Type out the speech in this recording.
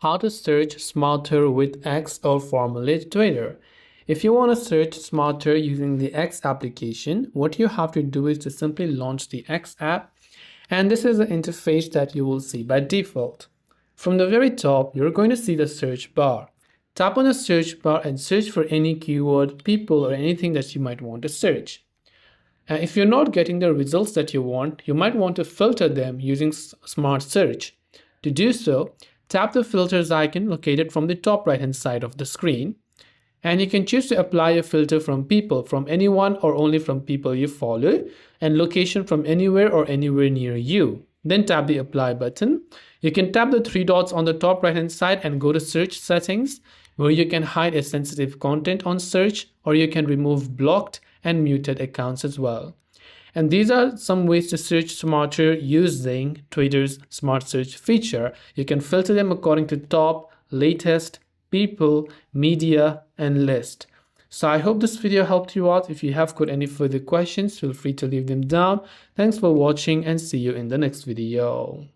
How to search smarter with X or formerly Twitter. If you want to search smarter using the X application, what you have to do is to simply launch the X app, and this is the interface that you will see by default. From the very top, you're going to see the search bar. Tap on the search bar and search for any keyword, people, or anything that you might want to search. And if you're not getting the results that you want, you might want to filter them using Smart Search. To do so, tap the filters icon located from the top right hand side of the screen, and you can choose to apply a filter from people, from anyone or only from people you follow, and location from anywhere or anywhere near you. Then tap the apply button. You can tap the three dots on the top right hand side and go to search settings, where you can hide a sensitive content on search, or you can remove blocked and muted accounts as well. And these are some ways to search smarter using Twitter's Smart Search feature. You can filter them according to top, latest, people, media, and list. So I hope this video helped you out. If you have got any further questions, feel free to leave them down. Thanks for watching and see you in the next video.